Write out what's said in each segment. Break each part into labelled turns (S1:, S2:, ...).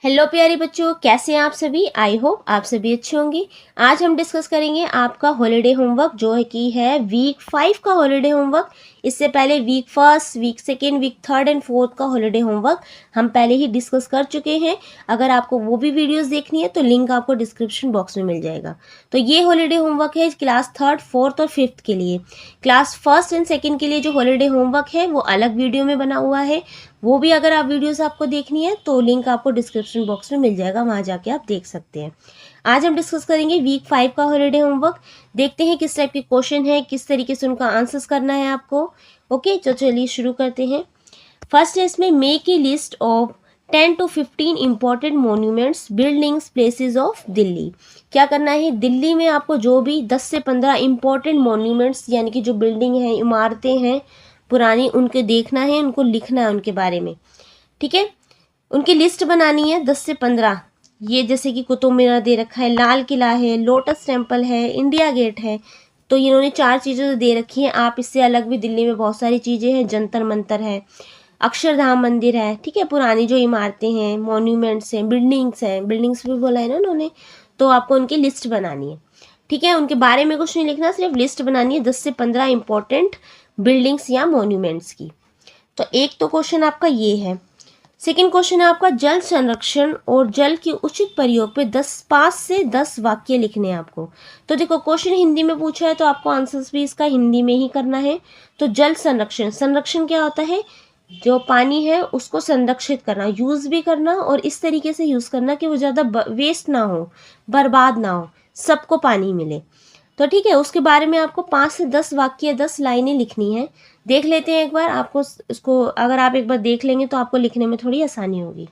S1: Hello प्यारे बच्चों, कैसे हैं आप सभी। आई होप आप सभी अच्छे होंगे। आज हम डिस्कस करेंगे आपका हॉलीडे होमवर्क जो है कि है वीक 5 का हॉलीडे होमवर्क। इससे पहले week first, week second, week third and fourth का हॉलीडे होमवर्क हम पहले ही डिस्कस कर चुके हैं। अगर आपको वो भी वीडियोस देखनी है तो लिंक आपको डिस्क्रिप्शन बॉक्स में मिल जाएगा। तो ये हॉलीडे होमवर्क है क्लास थर्ड, फोर्थ और फिफ्थ के लिए। क्लास फर्स्ट एंड सेकेंड के लिए जो हॉलीडे होमवर्क है वो अलग वीडियो में बना हुआ है। वो भी अगर आप वीडियोस आपको देखनी है तो लिंक आपको डिस्क्रिप्शन बॉक्स में मिल जाएगा, वहाँ जाके आप देख सकते हैं। आज हम डिस्कस करेंगे वीक 5 का हॉलीडे होमवर्क। देखते हैं किस टाइप के क्वेश्चन है, किस तरीके से उनका आंसर्स करना है आपको। ओके, तो चलिए शुरू करते हैं। फर्स्ट है इसमें make a list of 10 to 15 important monuments, buildings, places of Delhi. क्या करना है, दिल्ली में आपको जो भी 10 से 15 इम्पॉर्टेंट मोन्यूमेंट्स यानी कि जो बिल्डिंग हैं, इमारतें हैं पुरानी, उनके देखना है, उनको लिखना है उनके बारे में। ठीक है, उनकी लिस्ट बनानी है 10 से 15। ये जैसे कि कुतुब मीनार दे रखा है, लाल किला है, लोटस टेम्पल है, इंडिया गेट है। तो इन्होंने 4 चीज़ें तो दे रखी हैं। आप इससे अलग भी दिल्ली में बहुत सारी चीज़ें हैं, जंतर मंतर है, अक्षरधाम मंदिर है। ठीक है, पुरानी जो इमारतें हैं, मॉन्यूमेंट्स हैं, बिल्डिंग्स भी बोला है ना उन्होंने। तो आपको उनकी लिस्ट बनानी है। ठीक है, उनके बारे में कुछ नहीं लिखना, सिर्फ लिस्ट बनानी है 10 से 15 इंपॉर्टेंट बिल्डिंग्स या मॉन्यूमेंट्स की। तो एक तो क्वेश्चन आपका ये है। सेकंड क्वेश्चन है आपका जल संरक्षण और जल के उचित प्रयोग पे 5 से 10 वाक्य लिखने हैं आपको। तो देखो, क्वेश्चन हिंदी में पूछा है तो आपको आंसर्स भी इसका हिंदी में ही करना है। तो जल संरक्षण, संरक्षण क्या होता है, जो पानी है उसको संरक्षित करना, यूज भी करना और इस तरीके से यूज करना कि वो ज़्यादा वेस्ट ना हो, बर्बाद ना हो, सबको पानी मिले। तो ठीक है, उसके बारे में आपको 5 से 10 वाक्य, 10 लाइनें लिखनी है। देख लेते हैं एक बार, आपको इसको अगर आप एक बार देख लेंगे तो आपको लिखने में थोड़ी आसानी होगी।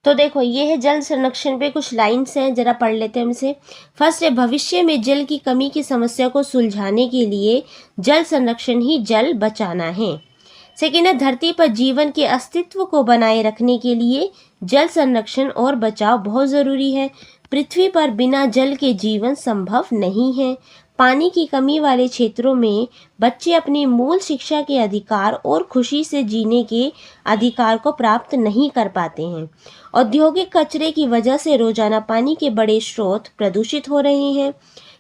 S1: तो देखो, ये है जल संरक्षण पे कुछ लाइन्स हैं, जरा पढ़ लेते हैं हमसे। फर्स्ट है, भविष्य में जल की कमी की समस्या को सुलझाने के लिए जल संरक्षण ही जल बचाना है। सेकेंड है, धरती पर जीवन के अस्तित्व को बनाए रखने के लिए जल संरक्षण और बचाव बहुत ज़रूरी है। पृथ्वी पर बिना जल के जीवन संभव नहीं है। पानी की कमी वाले क्षेत्रों में बच्चे अपनी मूल शिक्षा के अधिकार और खुशी से जीने के अधिकार को प्राप्त नहीं कर पाते हैं। औद्योगिक कचरे की वजह से रोजाना पानी के बड़े स्रोत प्रदूषित हो रहे हैं।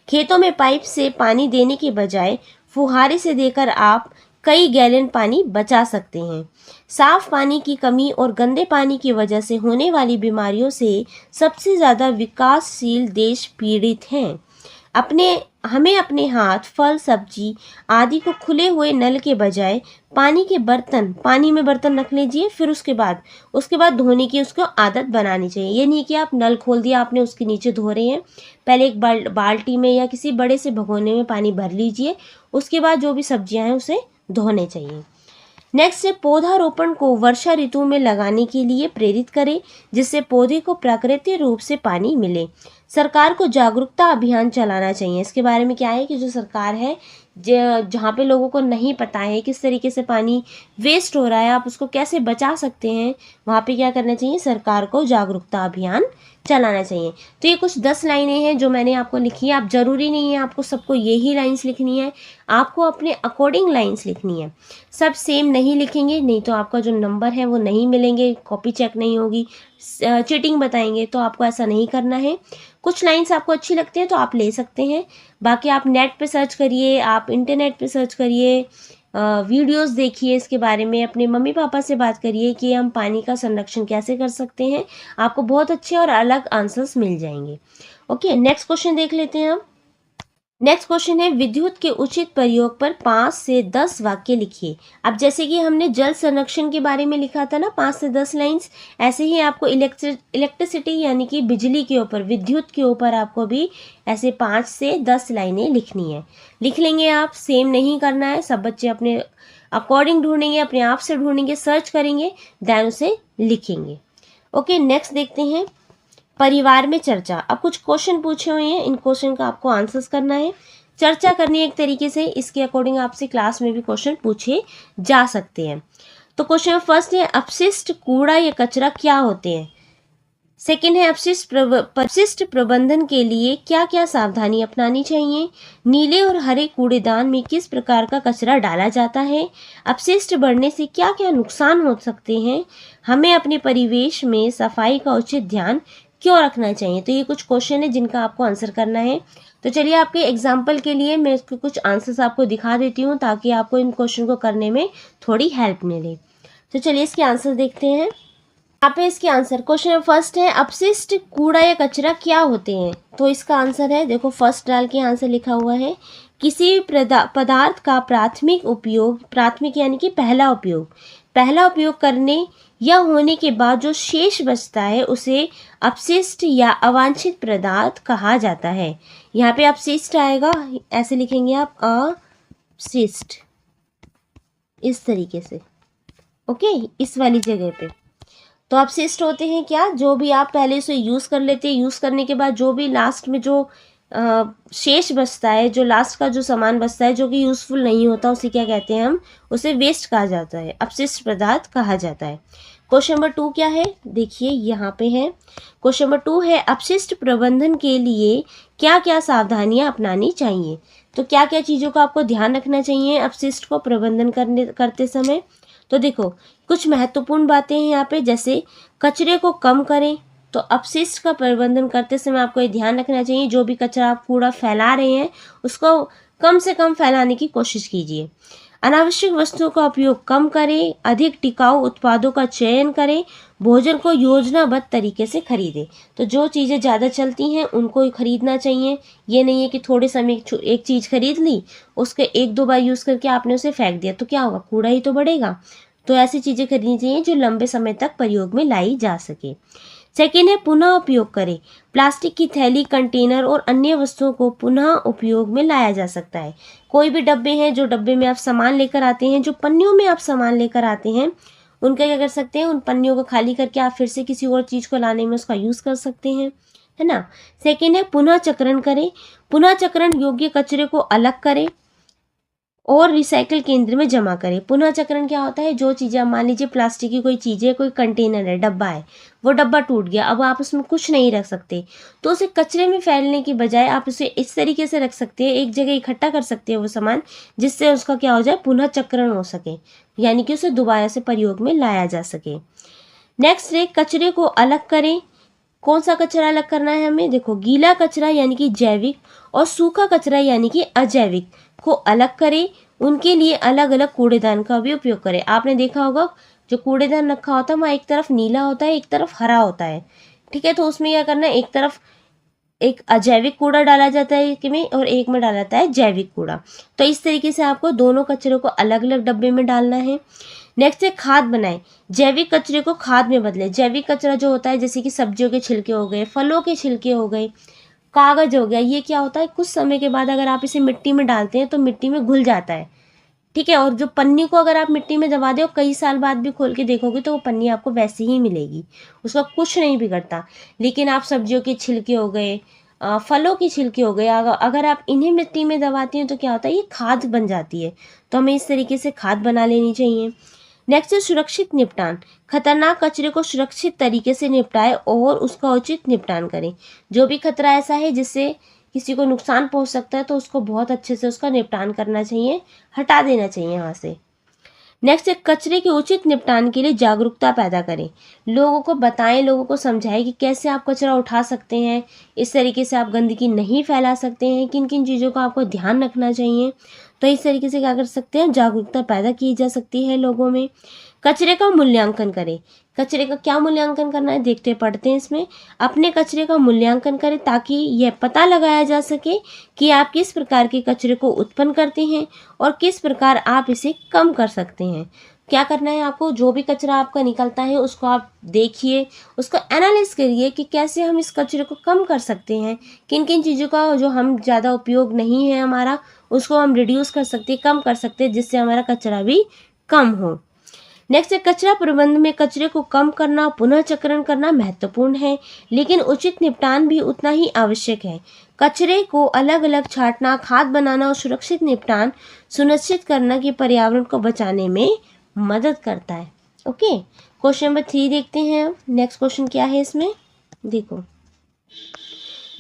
S1: खेतों में पाइप से पानी देने के बजाय फुहारे से देकर आप कई गैलन पानी बचा सकते हैं। साफ पानी की कमी और गंदे पानी की वजह से होने वाली बीमारियों से सबसे ज़्यादा विकासशील देश पीड़ित हैं। हमें अपने हाथ, फल, सब्जी आदि को खुले हुए नल के बजाय पानी में बर्तन रख लीजिए, फिर उसके बाद धोने की उसको आदत बनानी चाहिए। ये नहीं कि आप नल खोल दिया, आपने उसके नीचे धो रहे हैं। पहले एक बाल्टी में या किसी बड़े से भगोने में पानी भर लीजिए, उसके बाद जो भी सब्जियां हैं उसे धोने चाहिए। नेक्स्ट है, पौधारोपण को वर्षा ऋतु में लगाने के लिए प्रेरित करें, जिससे पौधे को प्राकृतिक रूप से पानी मिले। सरकार को जागरूकता अभियान चलाना चाहिए। इसके बारे में क्या है कि जो सरकार है, जहाँ पे लोगों को नहीं पता है किस तरीके से पानी वेस्ट हो रहा है, आप उसको कैसे बचा सकते हैं, वहाँ पे क्या करना चाहिए, सरकार को जागरूकता अभियान चलाना चाहिए। तो ये कुछ 10 लाइनें हैं जो मैंने आपको लिखी है। आप ज़रूरी नहीं है आपको सबको यही लाइन्स लिखनी है, आपको अपने अकॉर्डिंग लाइन्स लिखनी है। सब सेम नहीं लिखेंगे, नहीं तो आपका जो नंबर है वो नहीं मिलेंगे, कॉपी चेक नहीं होगी, चीटिंग बताएंगे। तो आपको ऐसा नहीं करना है। कुछ लाइन्स आपको अच्छी लगती है तो आप ले सकते हैं, बाकी आप नेट पे सर्च करिए, आप इंटरनेट पे सर्च करिए, वीडियोस देखिए इसके बारे में, अपने मम्मी पापा से बात करिए कि हम पानी का संरक्षण कैसे कर सकते हैं। आपको बहुत अच्छे और अलग आंसर्स मिल जाएंगे। ओके, नेक्स्ट क्वेश्चन देख लेते हैं हम। नेक्स्ट क्वेश्चन है, विद्युत के उचित प्रयोग पर 5 से 10 वाक्य लिखिए। अब जैसे कि हमने जल संरक्षण के बारे में लिखा था ना 5 से 10 लाइंस, ऐसे ही आपको इलेक्ट्रिसिटी यानी कि बिजली के ऊपर, विद्युत के ऊपर आपको भी ऐसे 5 से 10 लाइनें लिखनी है। लिख लेंगे आप, सेम नहीं करना है, सब बच्चे अपने अकॉर्डिंग ढूंढेंगे, अपने आप से ढूंढेंगे, सर्च करेंगे, देन उसे लिखेंगे। ओके, नेक्स्ट देखते हैं, परिवार में चर्चा। अब कुछ क्वेश्चन पूछे हुए हैं, इन क्वेश्चन का आपको आंसर्स करना है, चर्चा करनी है एक तरीके से। इसके अकॉर्डिंग आपसे क्लास में भी क्वेश्चन पूछे जा सकते हैं। तो क्वेश्चन फर्स्ट है, अपशिष्ट, कूड़ा या कचरा क्या होते हैं। सेकेंड है अपशिष्ट प्रबंधन के लिए क्या क्या सावधानी अपनानी चाहिए। नीले और हरे कूड़ेदान में किस प्रकार का कचरा डाला जाता है। अपशिष्ट बढ़ने से क्या क्या नुकसान हो सकते हैं। हमें अपने परिवेश में सफाई का उचित ध्यान क्यों रखना चाहिए। तो ये कुछ क्वेश्चन है जिनका आपको आंसर करना है। तो चलिए आपके एग्जाम्पल के लिए मैं इसके कुछ आंसर्स आपको दिखा देती हूँ ताकि आपको इन क्वेश्चन को करने में थोड़ी हेल्प मिले। तो चलिए इसके आंसर देखते हैं। यहाँ पे इसके आंसर क्वेश्चन फर्स्ट है, अपशिष्ट कूड़ा या कचरा क्या होते हैं। तो इसका आंसर है, देखो फर्स्ट डाल के आंसर लिखा हुआ है, किसी पदार्थ का प्राथमिक उपयोग, प्राथमिक यानी कि पहला उपयोग करने या होने के बाद जो शेष बचता है उसे अपशिष्ट या अवांछित पदार्थ कहा जाता है। यहाँ पे अपशिष्ट आएगा, ऐसे लिखेंगे आप अपशिष्ट, इस तरीके से, ओके, इस वाली जगह पे। तो अपशिष्ट होते हैं क्या, जो भी आप पहले से यूज़ कर लेते हैं, यूज़ करने के बाद जो भी लास्ट में जो शेष बचता है, जो लास्ट का जो सामान बचता है जो कि यूज़फुल नहीं होता, उसे क्या कहते हैं हम, उसे वेस्ट कहा जाता है, अपशिष्ट पदार्थ कहा जाता है। क्वेश्चन नंबर 2 क्या है, देखिए यहाँ पे है। क्वेश्चन नंबर 2 है, अपशिष्ट प्रबंधन के लिए क्या क्या सावधानियां अपनानी चाहिए। तो क्या क्या चीज़ों का आपको ध्यान रखना चाहिए अपशिष्ट को प्रबंधन करते समय। तो देखो कुछ महत्वपूर्ण बातें हैं यहाँ पे, जैसे कचरे को कम करें। तो अपशिष्ट का प्रबंधन करते समय आपको ये ध्यान रखना चाहिए, जो भी कचरा आप कूड़ा फैला रहे हैं उसको कम से कम फैलाने की कोशिश कीजिए। अनावश्यक वस्तुओं का उपयोग कम करें, अधिक टिकाऊ उत्पादों का चयन करें, भोजन को योजनाबद्ध तरीके से खरीदें। तो जो चीज़ें ज़्यादा चलती हैं उनको ही खरीदना चाहिए। ये नहीं है कि थोड़े समय एक चीज़ खरीद ली, उसके 1-2 बार यूज़ करके आपने उसे फेंक दिया, तो क्या होगा, कूड़ा ही तो बढ़ेगा। तो ऐसी चीज़ें खरीदनी चाहिए जो लंबे समय तक प्रयोग में लाई जा सके। सेकेंड है, पुनः उपयोग करें। प्लास्टिक की थैली, कंटेनर और अन्य वस्तुओं को पुनः उपयोग में लाया जा सकता है। कोई भी डब्बे हैं, जो डब्बे में आप सामान लेकर आते हैं, जो पन्नियों में आप सामान लेकर आते हैं, उनका क्या कर सकते हैं, उन पन्नियों को खाली करके आप फिर से किसी और चीज़ को लाने में उसका यूज़ कर सकते हैं, है ना। सेकेंड है, पुनः चक्रण करें। पुनः चक्रण योग्य कचरे को अलग करें और रिसाइकल केंद्र में जमा करें। पुनः चक्रण क्या होता है, जो चीज़ें, मान लीजिए प्लास्टिक की कोई चीज़ है, कोई कंटेनर है, डब्बा है, वो डब्बा टूट गया, अब आप उसमें कुछ नहीं रख सकते, तो उसे कचरे में फैलने की बजाय आप उसे इस तरीके से रख सकते हैं, एक जगह इकट्ठा कर सकते हैं वो सामान, जिससे उसका क्या हो जाए, पुनः चक्रण हो सके, यानी कि उसे दोबारा से प्रयोग में लाया जा सके। नेक्स्ट है, कचरे को अलग करें। कौन सा कचरा अलग करना है हमें, देखो गीला कचरा यानी कि जैविक और सूखा कचरा यानी कि अजैविक को अलग करें। उनके लिए अलग अलग कूड़ेदान का भी उपयोग करें। आपने देखा होगा जो कूड़ेदान रखा होता है वहाँ एक तरफ नीला होता है, एक तरफ हरा होता है, ठीक है। तो उसमें क्या करना है, एक तरफ एक अजैविक कूड़ा डाला जाता है एक में और एक में डाला जाता है जैविक कूड़ा। तो इस तरीके से आपको दोनों कचरे को अलग अलग डब्बे में डालना है। नेक्स्ट है, खाद बनाएं। जैविक कचरे को खाद में बदलें। जैविक कचरा जो होता है, जैसे कि सब्जियों के छिलके हो गए, फलों के छिलके हो गए, कागज हो गया, ये क्या होता है, कुछ समय के बाद अगर आप इसे मिट्टी में डालते हैं तो मिट्टी में घुल जाता है, ठीक है। और जो पन्नी को अगर आप मिट्टी में दबा दो, कई साल बाद भी खोल के देखोगे तो वो पन्नी आपको वैसे ही मिलेगी, उसका कुछ नहीं बिगड़ता। लेकिन आप सब्जियों के छिलके हो गए, फलों के छिलके हो गए, अगर आप इन्हें मिट्टी में दबाती हैं तो क्या होता है, ये खाद बन जाती है। तो हमें इस तरीके से खाद बना लेनी चाहिए। नेक्स्ट है, सुरक्षित निपटान। खतरनाक कचरे को सुरक्षित तरीके से निपटाएं और उसका उचित निपटान करें। जो भी खतरा ऐसा है जिससे किसी को नुकसान पहुंच सकता है तो उसको बहुत अच्छे से उसका निपटान करना चाहिए, हटा देना चाहिए वहाँ से। नेक्स्ट है, कचरे के उचित निपटान के लिए जागरूकता पैदा करें। लोगों को बताएं, लोगों को समझाएं कि कैसे आप कचरा उठा सकते हैं, इस तरीके से आप गंदगी नहीं फैला सकते हैं, किन किन चीज़ों का आपको ध्यान रखना चाहिए। तो इस तरीके से क्या कर सकते हैं, जागरूकता पैदा की जा सकती है लोगों में। कचरे का मूल्यांकन करें। कचरे का क्या मूल्यांकन करना है, देखते पढ़ते हैं इसमें। अपने कचरे का मूल्यांकन करें ताकि यह पता लगाया जा सके कि आप किस प्रकार के कचरे को उत्पन्न करते हैं और किस प्रकार आप इसे कम कर सकते हैं। क्या करना है आपको, जो भी कचरा आपका निकलता है उसको आप देखिए, उसको एनालाइज करिए कि कैसे हम इस कचरे को कम कर सकते हैं, किन किन चीज़ों का जो हम ज़्यादा उपयोग नहीं है हमारा, उसको हम रिड्यूस कर सकते हैं, कम कर सकते हैं, जिससे हमारा कचरा भी कम हो। नेक्स्ट है, कचरा प्रबंधन में कचरे को कम करना, पुनः चक्रण करना महत्वपूर्ण है, लेकिन उचित निपटान भी उतना ही आवश्यक है। कचरे को अलग अलग छांटना, खाद बनाना और सुरक्षित निपटान सुनिश्चित करना कि पर्यावरण को बचाने में मदद करता है। ओके, क्वेश्चन नंबर 3 देखते हैं। नेक्स्ट क्वेश्चन क्या है इसमें, देखो,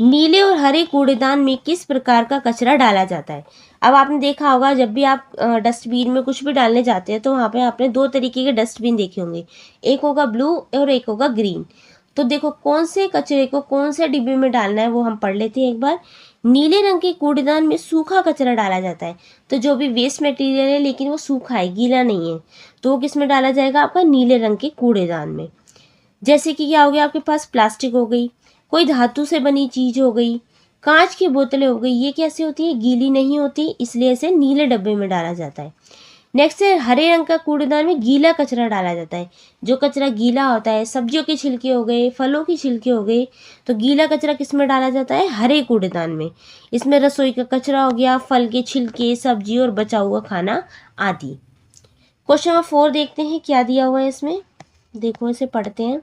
S1: नीले और हरे कूड़ेदान में किस प्रकार का कचरा डाला जाता है। अब आपने देखा होगा जब भी आप डस्टबिन में कुछ भी डालने जाते हैं तो वहाँ पे आपने दो तरीके के डस्टबिन देखे होंगे, एक होगा ब्लू और एक होगा ग्रीन। तो देखो कौन से कचरे को कौन से डिब्बे में डालना है वो हम पढ़ लेते हैं एक बार। नीले रंग के कूड़ेदान में सूखा कचरा डाला जाता है, तो जो भी वेस्ट मटेरियल है लेकिन वो सूखा है, गीला नहीं है, तो वो किस में डाला जाएगा, आपका नीले रंग के कूड़ेदान में। जैसे कि क्या हो गया आपके पास, प्लास्टिक हो गई, कोई धातु से बनी चीज हो गई, कांच की बोतलें हो गई, ये कैसे होती है, गीली नहीं होती, इसलिए इसे नीले डब्बे में डाला जाता है। नेक्स्ट है हरे रंग का कूड़ेदान में गीला कचरा डाला जाता है। जो कचरा गीला होता है, सब्जियों के छिलके हो गए, फलों की छिलके हो गए, तो गीला कचरा किस में डाला जाता है, हरे कूड़ेदान में। इसमें रसोई का कचरा हो गया, फल के छिलके, सब्जी और बचा हुआ खाना आदि। क्वेश्चन नंबर 4 देखते हैं क्या दिया हुआ है इसमें। देखो इसे पढ़ते हैं।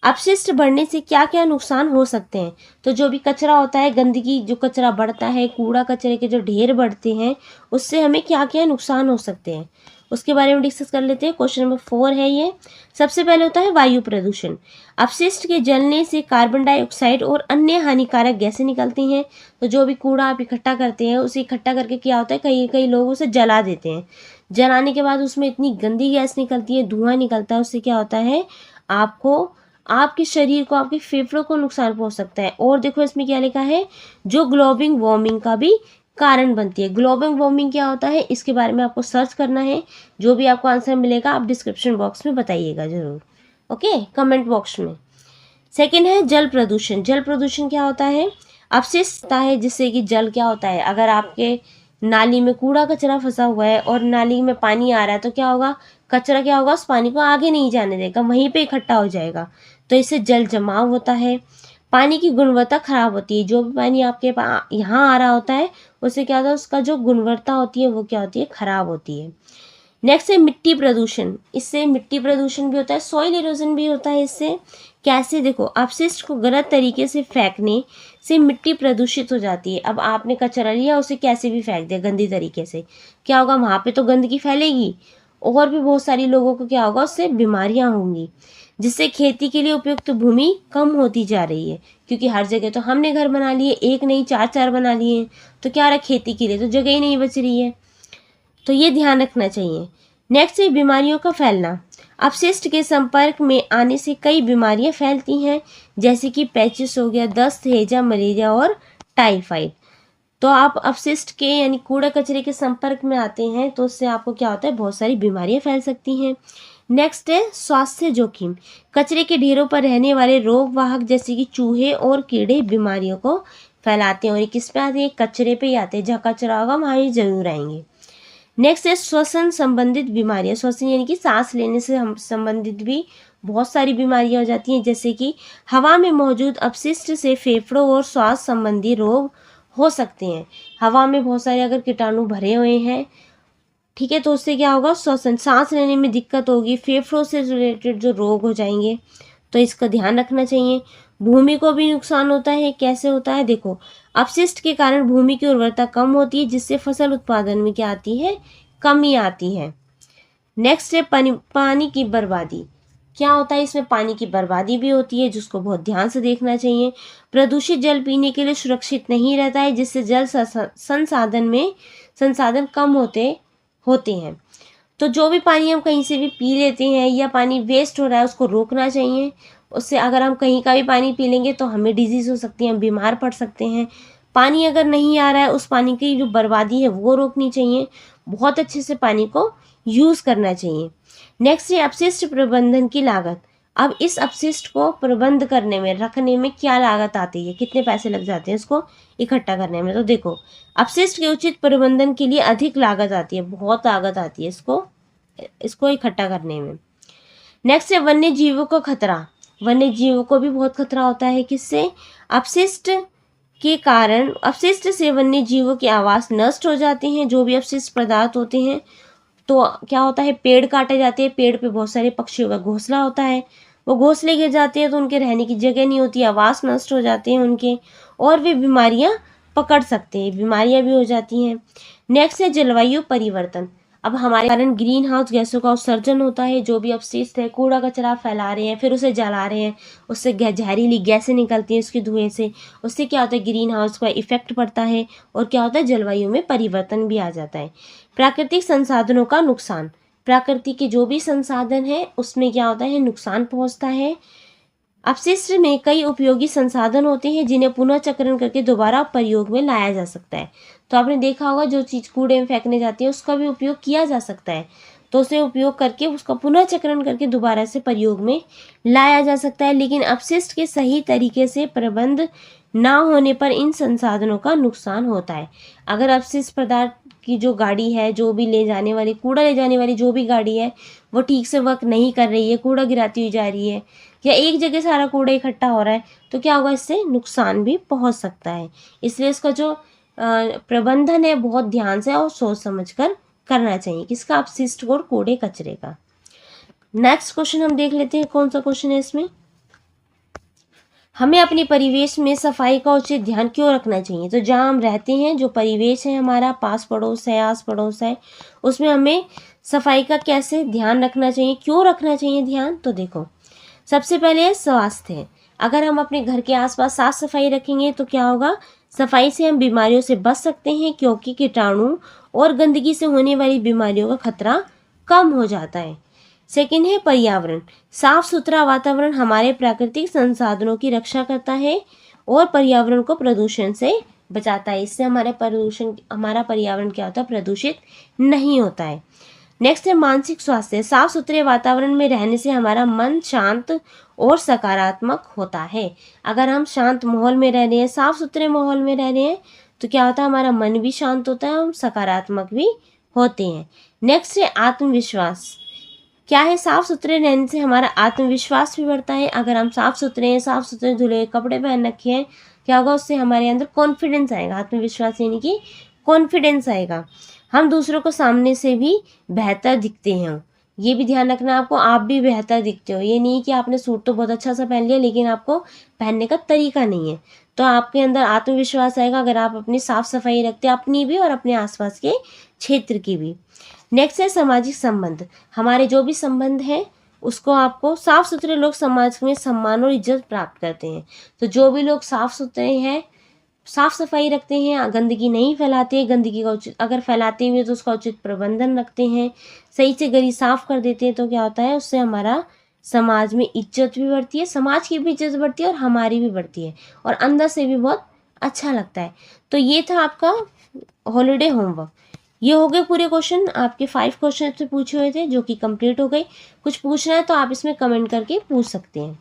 S1: अपशिष्ट बढ़ने से क्या क्या नुकसान हो सकते हैं। तो जो भी कचरा होता है, गंदगी, जो कचरा बढ़ता है, कूड़ा कचरे के जो ढेर बढ़ते हैं, उससे हमें क्या क्या नुकसान हो सकते हैं उसके बारे में डिस्कस कर लेते हैं। क्वेश्चन नंबर 4 है ये। सबसे पहले होता है वायु प्रदूषण। अपशिष्ट के जलने से कार्बन डाइऑक्साइड और अन्य हानिकारक गैसें निकलती हैं। तो जो भी कूड़ा आप इकट्ठा करते हैं, उसे इकट्ठा करके क्या होता है, कई कई लोग उसे जला देते हैं। जलाने के बाद उसमें इतनी गंदी गैस निकलती है, धुआं निकलता है, उससे क्या होता है, आपको, आपके शरीर को, आपके फेफड़ों को नुकसान पहुंच सकता है। और देखो इसमें क्या लिखा है, जो ग्लोबल वार्मिंग का भी कारण बनती है। ग्लोबल वार्मिंग क्या होता है, इसके बारे में आपको सर्च करना है। जो भी आपको आंसर मिलेगा आप डिस्क्रिप्शन बॉक्स में बताइएगा जरूर, ओके, कमेंट बॉक्स में। सेकंड है जल प्रदूषण। जल प्रदूषण क्या होता है, अपशिष्ट होता है जिससे कि जल क्या होता है, अगर आपके नाली में कूड़ा कचरा फंसा हुआ है और नाली में पानी आ रहा है तो क्या होगा, कचरा क्या होगा, उस पानी को आगे नहीं जाने देगा, वहीं पे इकट्ठा हो जाएगा, तो इससे जल जमाव होता है। पानी की गुणवत्ता खराब होती है। जो भी पानी आपके यहाँ आ रहा होता है उससे क्या होता है, उसका जो गुणवत्ता होती है वो क्या होती है, खराब होती है। नेक्स्ट है मिट्टी प्रदूषण। इससे मिट्टी प्रदूषण भी होता है, सॉइल इरोजन भी होता है इससे। कैसे, देखो, अपशिष्ट को गलत तरीके से फेंकने से मिट्टी प्रदूषित हो जाती है। अब आपने कचरा लिया, उसे कैसे भी फेंक दिया गंदी तरीके से, क्या होगा, वहाँ पे तो गंदगी फैलेगी और भी बहुत सारी लोगों को क्या होगा, उससे बीमारियां होंगी, जिससे खेती के लिए उपयुक्त भूमि कम होती जा रही है। क्योंकि हर जगह तो हमने घर बना लिए, एक नहीं चार चार बना लिए, तो क्या रहा, खेती के लिए तो जगह ही नहीं बच रही है, तो ये ध्यान रखना चाहिए। नेक्स्ट है बीमारियों का फैलना। अपशिष्ट के संपर्क में आने से कई बीमारियां फैलती हैं, जैसे कि पैचिस हो गया, दस्त, हैजा, मलेरिया और टाइफाइड। तो आप अपशिष्ट के यानी कूड़ा कचरे के संपर्क में आते हैं तो उससे आपको क्या होता है, बहुत सारी बीमारियां फैल सकती हैं। नेक्स्ट है स्वास्थ्य जोखिम। कचरे के ढेरों पर रहने वाले रोग वाहक जैसे कि चूहे और कीड़े बीमारियों को फैलाते हैं, और ये किस पे आते हैं, कचरे पे ही आते हैं। जहाँ कचरा होगा वहाँ ये जरूर आएंगे। नेक्स्ट है श्वसन संबंधित बीमारियां। श्वसन यानी कि सांस लेने से हम संबंधित भी बहुत सारी बीमारियां हो जाती हैं, जैसे कि हवा में मौजूद अपशिष्ट से फेफड़ों और श्वास संबंधी रोग हो सकते हैं। हवा में बहुत सारे अगर कीटाणु भरे हुए हैं, ठीक है, तो उससे क्या होगा, श्वसन, सांस लेने में दिक्कत होगी, फेफड़ों से रिलेटेड जो रोग हो जाएंगे, तो इसका ध्यान रखना चाहिए। भूमि को भी नुकसान होता है। कैसे होता है, देखो, अपशिष्ट के कारण भूमि की उर्वरता कम होती है, जिससे फसल उत्पादन में क्या आती है, कमी आती है। नेक्स्ट है पानी की बर्बादी। क्या होता है, इसमें पानी की बर्बादी भी होती है, जिसको बहुत ध्यान से देखना चाहिए। प्रदूषित जल पीने के लिए सुरक्षित नहीं रहता है, जिससे जल संसाधन कम होते हैं। तो जो भी पानी हम कहीं से भी पी लेते हैं या पानी वेस्ट हो रहा है, उसको रोकना चाहिए। उससे अगर हम कहीं का भी पानी पी लेंगे तो हमें डिजीज़ हो सकती है, हम बीमार पड़ सकते हैं। पानी अगर नहीं आ रहा है, उस पानी की जो बर्बादी है वो रोकनी चाहिए। बहुत अच्छे से पानी को यूज़ करना चाहिए। नेक्स्ट है अपशिष्ट प्रबंधन की लागत। अब इस अपशिष्ट को प्रबंध करने में, रखने में क्या लागत आती है, कितने पैसे लग जाते हैं इसको इकट्ठा करने में। तो देखो, अपशिष्ट के उचित प्रबंधन के लिए अधिक लागत आती है, बहुत लागत आती है इसको इकट्ठा करने में। नेक्स्ट है वन्य जीवों का खतरा। वन्य जीवों को भी बहुत खतरा होता है, किससे, अपशिष्ट के कारण। अपशिष्ट से वन्य जीवों के आवास नष्ट हो जाते हैं। जो भी अपशिष्ट पदार्थ होते हैं, तो क्या होता है, पेड़ काटे जाते हैं, पेड़ पे बहुत सारे पक्षियों का घोंसला होता है, वो घोंसले गिर जाते हैं तो उनके रहने की जगह नहीं होती, आवास नष्ट हो जाते हैं उनके, और वे बीमारियां पकड़ सकते हैं, बीमारियां भी हो जाती हैं। नेक्स्ट है जलवायु परिवर्तन। अब हमारे कारण ग्रीन हाउस गैसों का उत्सर्जन होता है, जो भी अपशिष्ट है, कूड़ा कचरा फैला रहे हैं, फिर उसे जला रहे हैं, उससे जहरीली गैसें निकलती हैं उसके धुएं से। उससे क्या होता है, ग्रीन हाउस का इफेक्ट पड़ता है और क्या होता है, जलवायु में परिवर्तन भी आ जाता है। प्राकृतिक संसाधनों का नुकसान, प्रकृति के जो भी संसाधन है उसमें क्या होता है, नुकसान पहुंचता है। अपशिष्ट में कई उपयोगी संसाधन होते हैं जिन्हें पुनः चक्रण करके दोबारा प्रयोग में लाया जा सकता है। तो आपने देखा होगा जो चीज़ कूड़े में फेंकने जाती है उसका भी उपयोग किया जा सकता है, तो उसे उपयोग करके उसका पुनः चक्रण करके दोबारा से प्रयोग में लाया जा सकता है। लेकिन अपशिष्ट के सही तरीके से प्रबंध ना होने पर इन संसाधनों का नुकसान होता है। अगर अपशिष्ट पदार्थ की जो गाड़ी है, जो भी ले जाने वाली, कूड़ा ले जाने वाली जो भी गाड़ी है, वो ठीक से वर्क नहीं कर रही है, कूड़ा गिराती हुई जा रही है, या एक जगह सारा कूड़ा इकट्ठा हो रहा है, तो क्या होगा, इससे नुकसान भी पहुंच सकता है। इसलिए इसका जो प्रबंधन है बहुत ध्यान से और सोच समझ कर करना चाहिए, किसका, अपशिष्ट और कूड़े कचरे का। नेक्स्ट क्वेश्चन हम देख लेते हैं, कौन सा क्वेश्चन है इसमें। हमें अपने परिवेश में सफाई का उचित ध्यान क्यों रखना चाहिए। तो जहाँ हम रहते हैं, जो परिवेश है हमारा, पास पड़ोस है, आस पड़ोस है, उसमें हमें सफाई का कैसे ध्यान रखना चाहिए, क्यों रखना चाहिए ध्यान। तो देखो, सबसे पहले है स्वास्थ्य। अगर हम अपने घर के आसपास साफ सफाई रखेंगे तो क्या होगा, सफाई से हम बीमारियों से बच सकते हैं, क्योंकि कीटाणु और गंदगी से होने वाली बीमारियों का खतरा कम हो जाता है। सेकंड है पर्यावरण। साफ सुथरा वातावरण हमारे प्राकृतिक संसाधनों की रक्षा करता है और पर्यावरण को प्रदूषण से बचाता है। इससे हमारा पर्यावरण क्या होता है, प्रदूषित नहीं होता है। नेक्स्ट है मानसिक स्वास्थ्य। साफ सुथरे वातावरण में रहने से हमारा मन शांत और सकारात्मक होता है। अगर हम शांत माहौल में रह रहे हैं, साफ सुथरे माहौल में रह रहे हैं, तो क्या होता है, हमारा मन भी शांत होता है, हम सकारात्मक भी होते हैं। नेक्स्ट है आत्मविश्वास। क्या है, साफ सुथरे रहने से हमारा आत्मविश्वास भी बढ़ता है। अगर हम साफ सुथरे हैं, साफ सुथरे धुले हुए कपड़े पहन रखे हैं, क्या होगा, उससे हमारे अंदर कॉन्फिडेंस आएगा। आत्मविश्वास यानी कि कॉन्फिडेंस आएगा, हम दूसरों को सामने से भी बेहतर दिखते हैं। ये भी ध्यान रखना आपको, आप भी बेहतर दिखते हो। ये नहीं कि आपने सूट तो बहुत अच्छा सा पहन लिया लेकिन आपको पहनने का तरीका नहीं है, तो आपके अंदर आत्मविश्वास आएगा अगर आप अपनी साफ सफाई रखते हैं, अपनी भी और अपने आसपास के क्षेत्र की भी। नेक्स्ट है सामाजिक संबंध। हमारे जो भी संबंध है उसको, आपको साफ सुथरे लोग समाज में सम्मान और इज्जत प्राप्त करते हैं। तो जो भी लोग साफ सुथरे हैं, साफ सफाई रखते हैं, गंदगी नहीं फैलाते हैं, गंदगी का उचित, अगर फैलाते हुए तो उसका उचित प्रबंधन रखते हैं, सही से गली साफ कर देते हैं, तो क्या होता है, उससे हमारा समाज में इज्जत भी बढ़ती है, समाज की भी इज्जत बढ़ती है और हमारी भी बढ़ती है, और अंदर से भी बहुत अच्छा लगता है। तो ये था आपका हॉलीडे होमवर्क। ये हो गए पूरे क्वेश्चन, आपके 5 क्वेश्चन से पूछे हुए थे जो कि कंप्लीट हो गए। कुछ पूछना है तो आप इसमें कमेंट करके पूछ सकते हैं।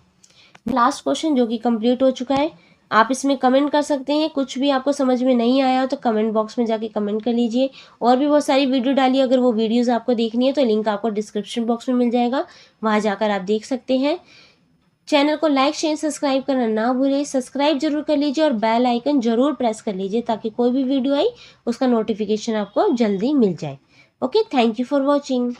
S1: लास्ट क्वेश्चन जो कि कंप्लीट हो चुका है, आप इसमें कमेंट कर सकते हैं। कुछ भी आपको समझ में नहीं आया हो तो कमेंट बॉक्स में जाके कमेंट कर लीजिए। और भी बहुत सारी वीडियो डाली, अगर वो वीडियोस आपको देखनी है तो लिंक आपको डिस्क्रिप्शन बॉक्स में मिल जाएगा, वहाँ जाकर आप देख सकते हैं। चैनल को लाइक शेयर सब्सक्राइब करना ना भूलें, सब्सक्राइब जरूर कर लीजिए और बेल आइकन जरूर प्रेस कर लीजिए ताकि कोई भी वीडियो आई उसका नोटिफिकेशन आपको जल्दी मिल जाए। Okay, thank you for watching.